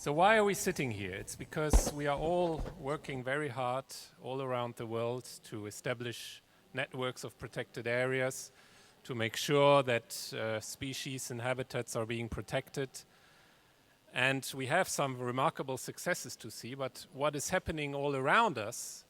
So why are we sitting here? It's because we are all working very hard all around the world to establish networks of protected areas, to make sure that species and habitats are being protected. And we have some remarkable successes to see, but what is happening all around us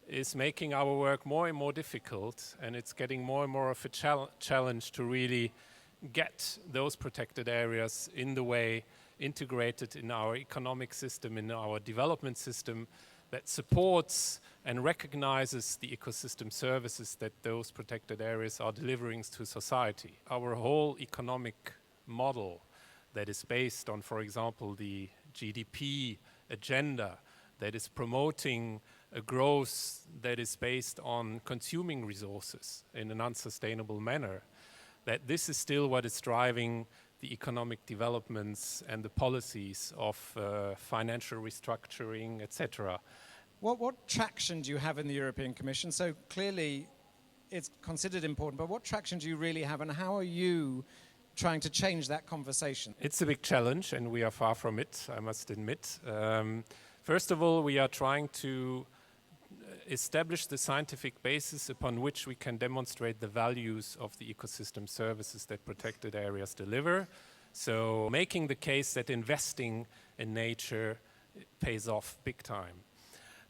is making our work more and more difficult, and it's getting more and more of a challenge to really get those protected areas in the way integrated in our economic system, in our development system that supports and recognizes the ecosystem services that those protected areas are delivering to society. Our whole economic model that is based on, for example, the GDP agenda that is promoting a growth that is based on consuming resources in an unsustainable manner, that this is still what is driving the economic developments and the policies of financial restructuring, etc. What traction do you have in the European Commission? So clearly it's considered important, but what traction do you really have, and how are you trying to change that conversation? It's a big challenge, and we are far from it, I must admit. First of all, we are trying to establish the scientific basis upon which we can demonstrate the values of the ecosystem services that protected areas deliver. So making the case that investing in nature pays off big time.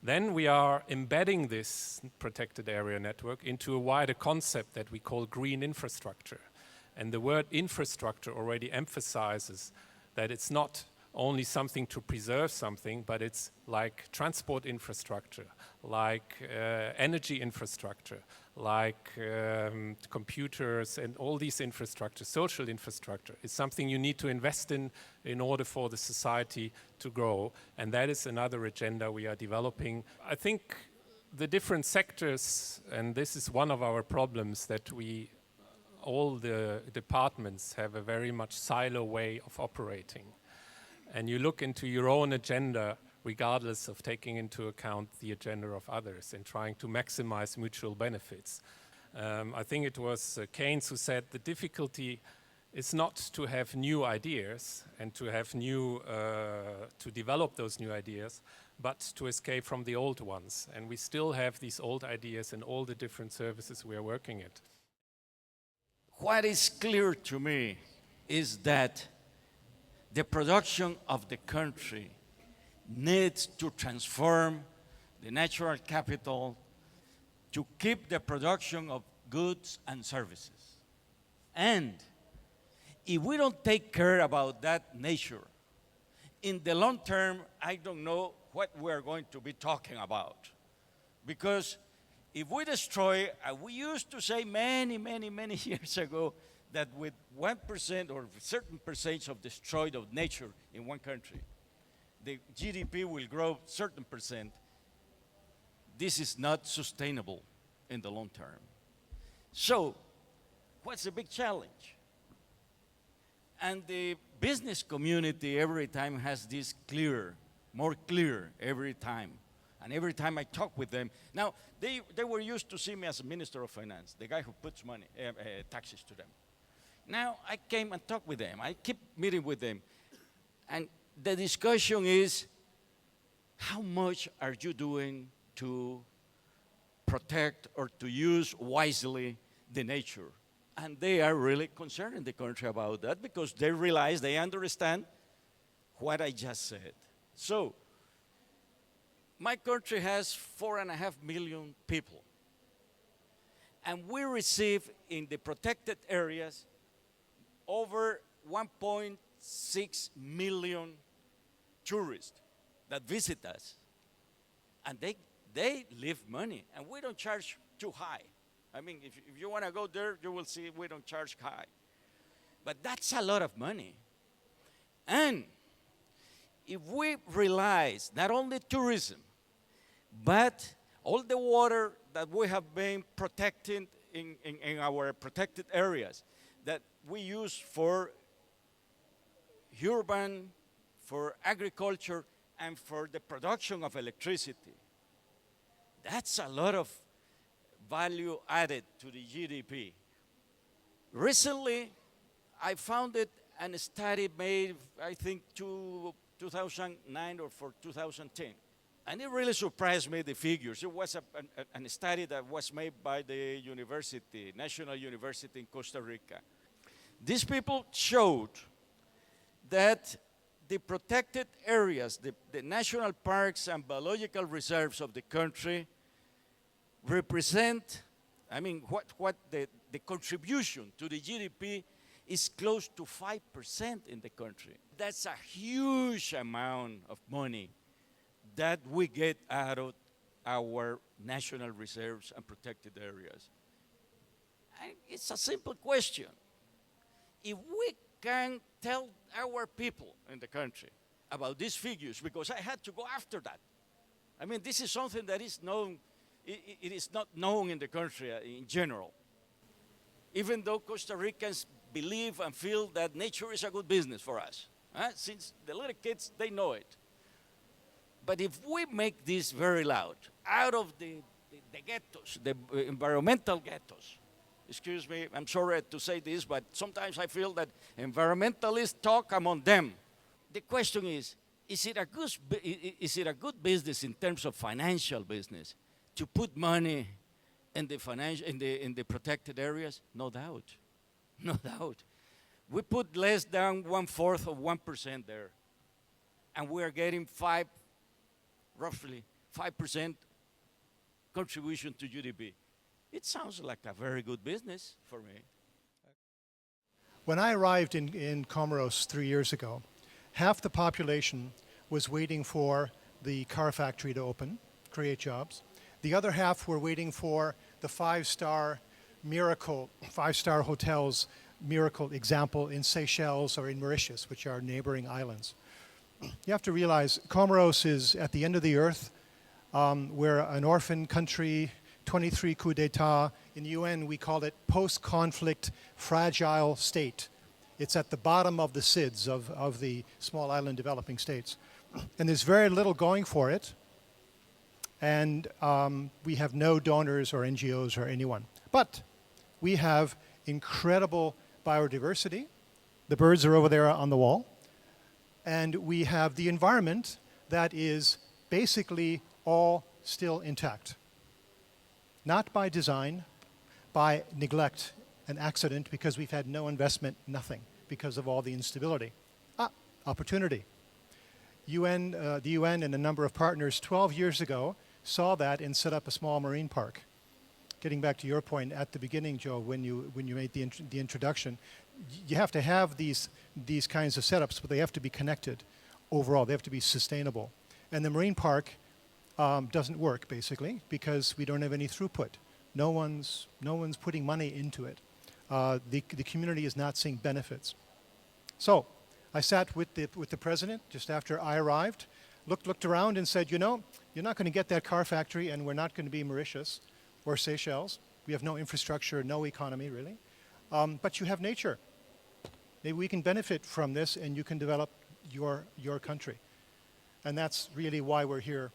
Then we are embedding this protected area network into a wider concept that we call green infrastructure. And the word infrastructure already emphasizes that it's not only something to preserve something, but it's like transport infrastructure, like energy infrastructure, like computers and all these infrastructure, social infrastructure. It's something you need to invest in order for the society to grow. And that is another agenda we are developing. I think the different sectors, and this is one of our problems, that all the departments have a very much silo way of operating. And you look into your own agenda regardless of taking into account the agenda of others and trying to maximize mutual benefits. I think it was Keynes who said the difficulty is not to have new ideas and to have to develop those new ideas, but to escape from the old ones. And we still have these old ideas in all the different services we are working at. What is clear to me is that the production of the country needs to transform the natural capital to keep the production of goods and services. And if we don't take care about that nature, in the long term, I don't know what we're going to be talking about. Because if we destroy, we used to say many years ago that with 1% or a certain percentage of destroyed of nature in one country, the GDP will grow certain percent. This is not sustainable in the long term. So, what's the big challenge? And the business community every time has this more clear every time. And every time I talk with them, now they were used to see me as a Minister of Finance, the guy who puts money, taxes to them. Now I came and talked with them. I keep meeting with them. And the discussion is, how much are you doing to protect or to use wisely the nature? And they are really concerned in the country about that because they realize, they understand what I just said. So, my country has 4.5 million people. And we receive in the protected areas over 1.6 million tourists that visit us. And they leave money, and we don't charge too high. I mean, if you want to go there, you will see we don't charge high. But that's a lot of money. And if we realize not only tourism, but all the water that we have been protecting in our protected areas that we use for urban, for agriculture, and for the production of electricity, that's a lot of value added to the GDP. Recently, I found it a study made, I think, 2009 or for 2010. And it really surprised me, the figures. It was a study that was made by the university, National University in Costa Rica. These people showed that the protected areas, the national parks and biological reserves of the country represent, I mean, what the contribution to the GDP is close to 5% in the country. That's a huge amount of money that we get out of our national reserves and protected areas. And it's a simple question. If we can tell our people in the country about these figures, because I had to go after that. I mean, this is something that is known, it is not known in the country in general. Even though Costa Ricans believe and feel that nature is a good business for us. Since the little kids, they know it. But if we make this very loud, out of the ghettos, the environmental ghettos, excuse me, I'm sorry to say this, but sometimes I feel that environmentalists talk among them. The question is it a good business in terms of financial business to put money in the protected areas? No doubt, no doubt. We put less than 1/4 of 1% there, and we are getting roughly 5% contribution to GDP. It sounds like a very good business for me. When I arrived in Comoros 3 years ago, half the population was waiting for the car factory to open, create jobs. The other half were waiting for the five-star hotels miracle example in Seychelles or in Mauritius, which are neighboring islands. You have to realize Comoros is at the end of the earth. We're an orphan country, 23 coup d'etat. In the UN, we call it post-conflict fragile state. It's at the bottom of the SIDS of the small island developing states. And there's very little going for it. And we have no donors or NGOs or anyone. But we have incredible biodiversity. The birds are over there on the wall. And we have the environment that is basically all still intact. Not by design, by neglect and accident, because we've had no investment, nothing, because of all the instability. Opportunity. The UN and a number of partners 12 years ago saw that and set up a small marine park. Getting back to your point at the beginning, Joe, when you made the introduction, you have to have these kinds of setups, but they have to be connected overall. They have to be sustainable. And the marine park doesn't work, basically, because we don't have any throughput. No one's putting money into it. The community is not seeing benefits. So I sat with the president just after I arrived, looked around and said, you're not going to get that car factory, and we're not going to be Mauritius or Seychelles. We have no infrastructure, no economy, really. But you have nature. Maybe we can benefit from this, and you can develop your country. And that's really why we're here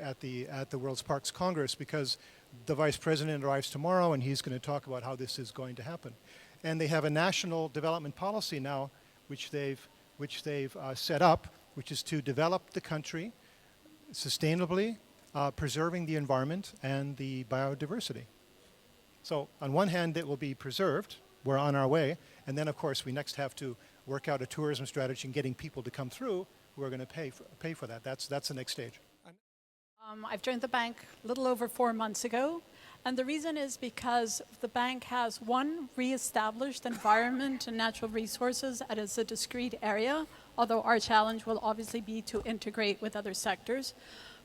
at the World's Parks Congress, because the vice president arrives tomorrow, and he's going to talk about how this is going to happen. And they have a national development policy now, which they've set up, which is to develop the country sustainably, preserving the environment and the biodiversity. So on one hand, it will be preserved. We're on our way. And then, of course, we next have to work out a tourism strategy and getting people to come through who are going to pay for that. That's the next stage. I've joined the bank a little over 4 months ago. And the reason is because the bank has, one, re-established environment and natural resources as a discrete area, although our challenge will obviously be to integrate with other sectors.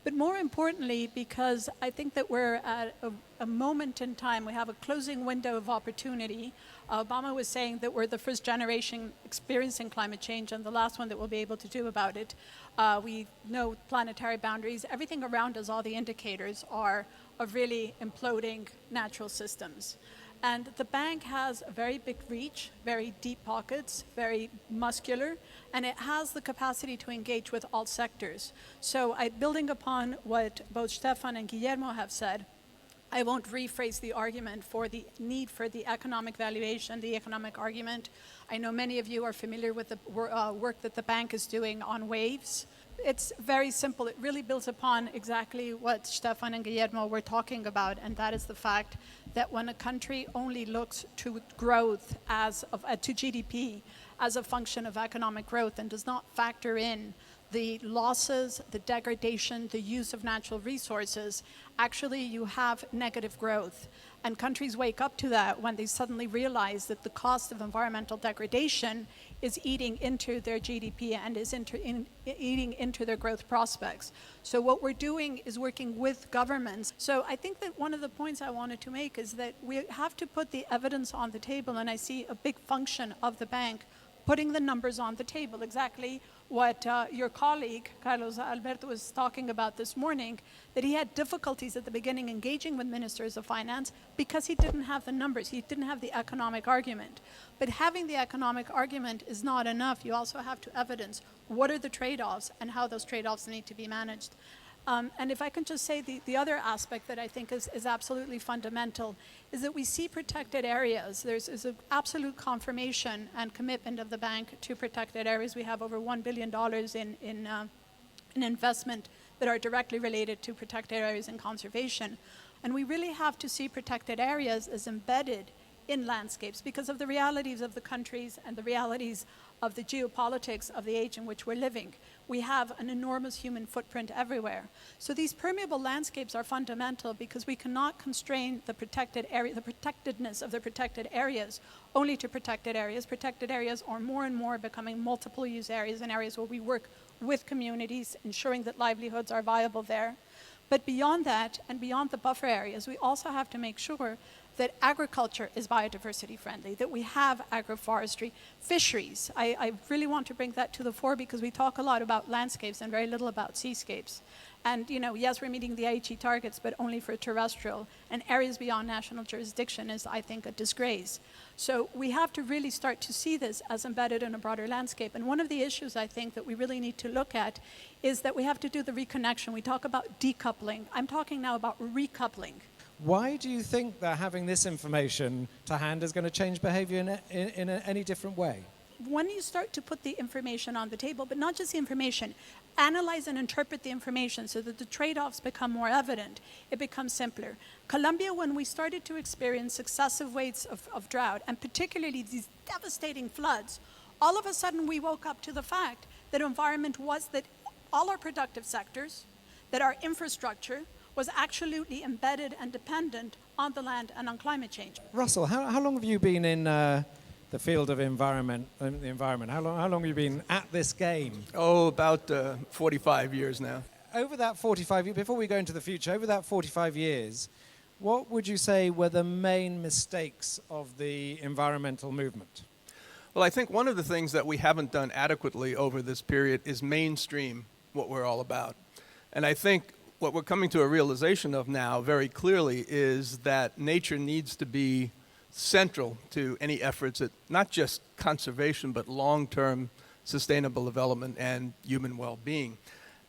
But more importantly, because I think that we're at a moment in time, we have a closing window of opportunity. Obama was saying that we're the first generation experiencing climate change and the last one that will be able to do about it. We know planetary boundaries. Everything around us, all the indicators are of really imploding natural systems. And the bank has a very big reach, very deep pockets, very muscular, and it has the capacity to engage with all sectors. So building upon what both Stefan and Guillermo have said, I won't rephrase the argument for the need for the economic valuation, the economic argument. I know many of you are familiar with the work that the bank is doing on waves. It's very simple. It really builds upon exactly what Stefan and Guillermo were talking about, and that is the fact that when a country only looks to growth to GDP as a function of economic growth and does not factor in the losses, the degradation, the use of natural resources, actually you have negative growth. And countries wake up to that when they suddenly realize that the cost of environmental degradation is eating into their GDP and is eating into their growth prospects. So what we're doing is working with governments. So I think that one of the points I wanted to make is that we have to put the evidence on the table, and I see a big function of the bank putting the numbers on the table, exactly what your colleague, Carlos Alberto, was talking about this morning, that he had difficulties at the beginning engaging with ministers of finance because he didn't have the numbers, he didn't have the economic argument. But having the economic argument is not enough. You also have to evidence what are the trade-offs and how those trade-offs need to be managed. And if I can just say the other aspect that I think is absolutely fundamental is that we see protected areas. There's an absolute confirmation and commitment of the bank to protected areas. We have over $1 billion in investment that are directly related to protected areas and conservation. And we really have to see protected areas as embedded in landscapes because of the realities of the countries and the realities of the geopolitics of the age in which we're living. We have an enormous human footprint everywhere. So these permeable landscapes are fundamental because we cannot constrain the protected area, the protectedness of the protected areas only to protected areas. Protected areas are more and more becoming multiple use areas and areas where we work with communities, ensuring that livelihoods are viable there. But beyond that, and beyond the buffer areas, we also have to make sure that agriculture is biodiversity friendly, that we have agroforestry, fisheries. I really want to bring that to the fore because we talk a lot about landscapes and very little about seascapes. And yes, we're meeting the Aichi targets, but only for terrestrial. And areas beyond national jurisdiction is, I think, a disgrace. So we have to really start to see this as embedded in a broader landscape. And one of the issues I think that we really need to look at is that we have to do the reconnection. We talk about decoupling. I'm talking now about recoupling. Why do you think that having this information to hand is going to change behavior in any different way? When you start to put the information on the table, but not just the information, analyze and interpret the information so that the trade-offs become more evident, it becomes simpler. Colombia, when we started to experience successive waves of drought, and particularly these devastating floods, all of a sudden we woke up to the fact that environment was that all our productive sectors, that our infrastructure, was absolutely embedded and dependent on the land and on climate change. Russell, how long have you been in the field of the environment? How long have you been at this game? Oh, about 45 years now. Over that 45 years, before we go into the future, over that 45 years, what would you say were the main mistakes of the environmental movement? Well, I think one of the things that we haven't done adequately over this period is mainstream what we're all about. And I think what we're coming to a realization of now very clearly is that nature needs to be central to any efforts at not just conservation, but long-term sustainable development and human well-being.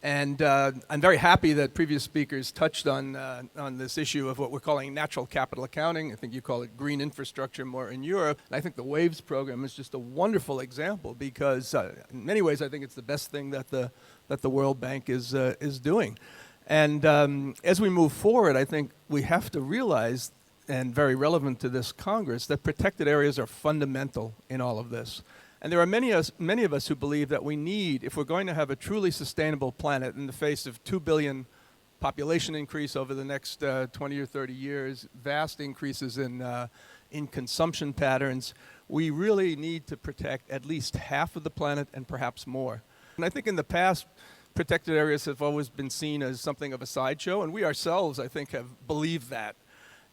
And I'm very happy that previous speakers touched on this issue of what we're calling natural capital accounting. I think you call it green infrastructure more in Europe. And I think the WAVES program is just a wonderful example because in many ways I think it's the best thing that the World Bank is doing. And as we move forward, I think we have to realize, and very relevant to this Congress, that protected areas are fundamental in all of this. And there are many of us who believe that we need, if we're going to have a truly sustainable planet in the face of 2 billion population increase over the next 20 or 30 years, vast increases in consumption patterns, we really need to protect at least half of the planet and perhaps more. And I think in the past, protected areas have always been seen as something of a sideshow, and we ourselves, I think, have believed that.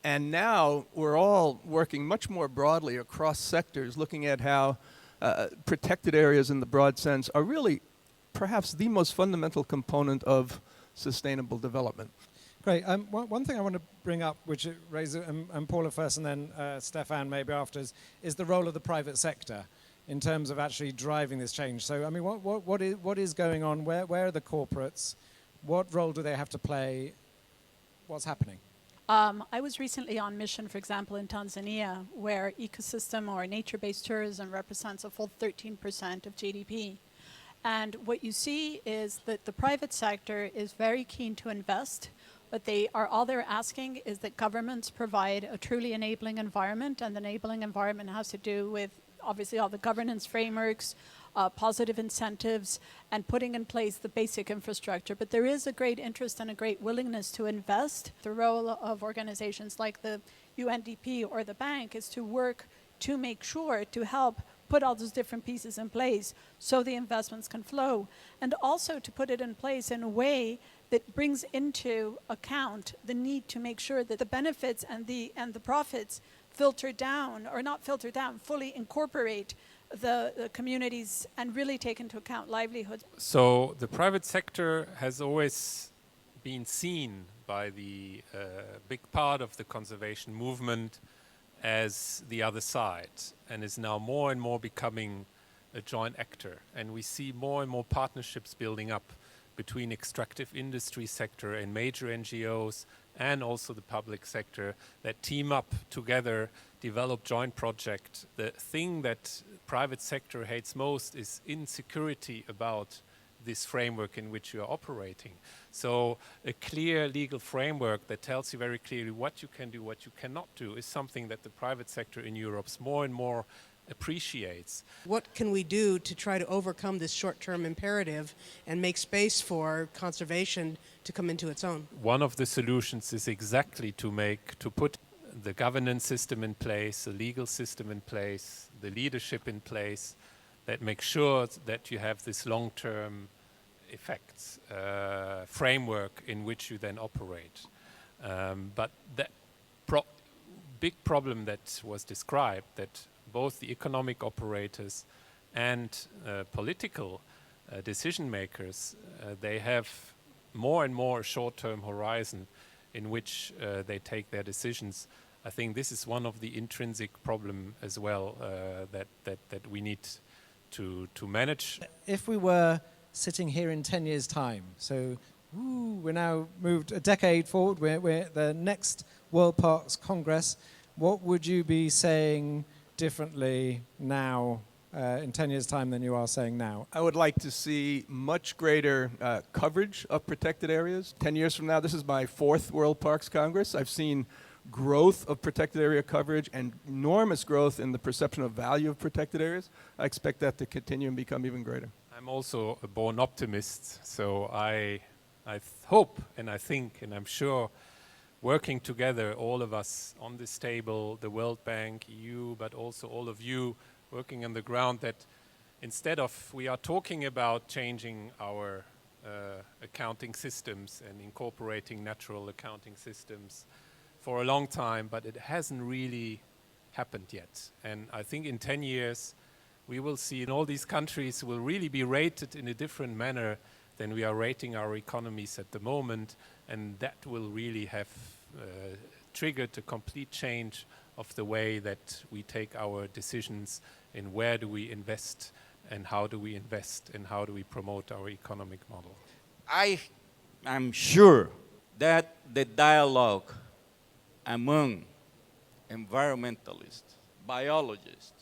And now we're all working much more broadly across sectors, looking at how protected areas in the broad sense are really perhaps the most fundamental component of sustainable development. Great. One thing I want to bring up, which raises, and Paula first and then Stefan maybe after, is the role of the private sector in terms of actually driving this change. So, I mean, what is going on? Where are the corporates? What role do they have to play? What's happening? I was recently on mission, for example, in Tanzania, where ecosystem or nature-based tourism represents a full 13% of GDP. And what you see is that the private sector is very keen to invest, but all they're asking is that governments provide a truly enabling environment, and the enabling environment has to do with obviously all the governance frameworks, positive incentives, and putting in place the basic infrastructure. But there is a great interest and a great willingness to invest. The role of organizations like the UNDP or the bank is to work to make sure to help put all those different pieces in place so the investments can flow, and also to put it in place in a way that brings into account the need to make sure that the benefits and the profits filter down, or not filter down, fully incorporate the communities and really take into account livelihoods. So the private sector has always been seen by the big part of the conservation movement as the other side, and is now more and more becoming a joint actor. And we see more and more partnerships building up between extractive industry sector and major NGOs and also the public sector that team up together, develop joint projects. The thing that private sector hates most is insecurity about this framework in which you are operating. So a clear legal framework that tells you very clearly what you can do, what you cannot do, is something that the private sector in Europe more and more appreciates. What can we do to try to overcome this short-term imperative and make space for conservation to come into its own? One of the solutions is exactly to put the governance system in place, the legal system in place, the leadership in place, that makes sure that you have this long-term effects framework in which you then operate. But that big problem that was described, that both the economic operators and political decision makers, they have more and more short-term horizon in which they take their decisions. I think this is one of the intrinsic problem as well that we need to manage. If we were sitting here in 10 years' time, so we're now moved a decade forward, we're at the next World Parks Congress, what would you be saying differently now in 10 years' time than you are saying now? I would like to see much greater coverage of protected areas. 10 years from now, this is my 4th World Parks Congress. I've seen growth of protected area coverage and enormous growth in the perception of value of protected areas. I expect that to continue and become even greater. I'm also a born optimist, so I hope and I think and I'm sure, working together, all of us on this table, the World Bank, EU, but also all of you working on the ground, that instead of we are talking about changing our accounting systems and incorporating natural accounting systems for a long time, but it hasn't really happened yet. And I think in 10 years, we will see in all these countries will really be rated in a different manner than we are rating our economies at the moment. And that will really have triggered a complete change of the way that we take our decisions in where do we invest and how do we invest and how do we promote our economic model. I'm sure that the dialogue among environmentalists, biologists,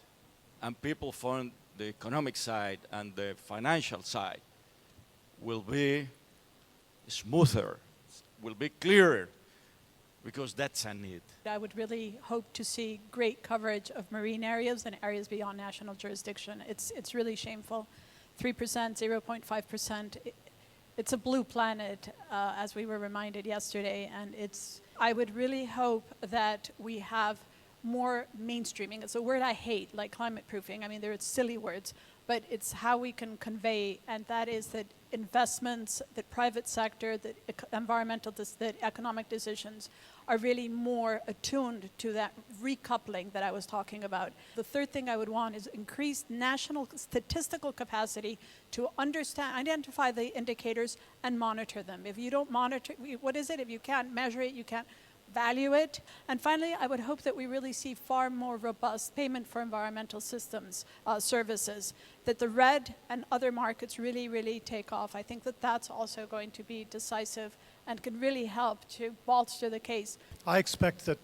and people from the economic side and the financial side will be smoother, will be clearer, because that's a need. I would really hope to see great coverage of marine areas and areas beyond national jurisdiction. It's really shameful. 3%, 0.5%. It's a blue planet, as we were reminded yesterday, and I would really hope that we have more mainstreaming. It's a word I hate, like climate proofing. I mean, they're silly words, but it's how we can convey, and that is that investments, that private sector, that environmental, that economic decisions are really more attuned to that recoupling that I was talking about. The third thing I would want is increased national statistical capacity to identify the indicators and monitor them. If you don't monitor, what is it? If you can't measure it, you can't value it. And finally, I would hope that we really see far more robust payment for environmental systems services, that the RED and other markets really, really take off. I think that that's also going to be decisive and could really help to bolster the case. I expect that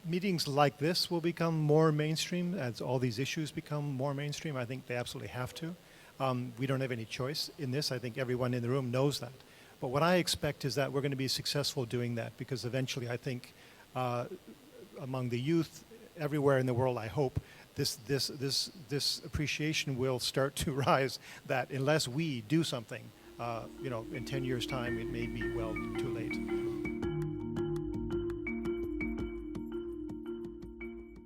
meetings like this will become more mainstream as all these issues become more mainstream. I think they absolutely have to. We don't have any choice in this. I think everyone in the room knows that. But what I expect is that we're going to be successful doing that, because eventually I think among the youth everywhere in the world, I hope, this appreciation will start to rise that unless we do something, in 10 years' time, it may be well too late.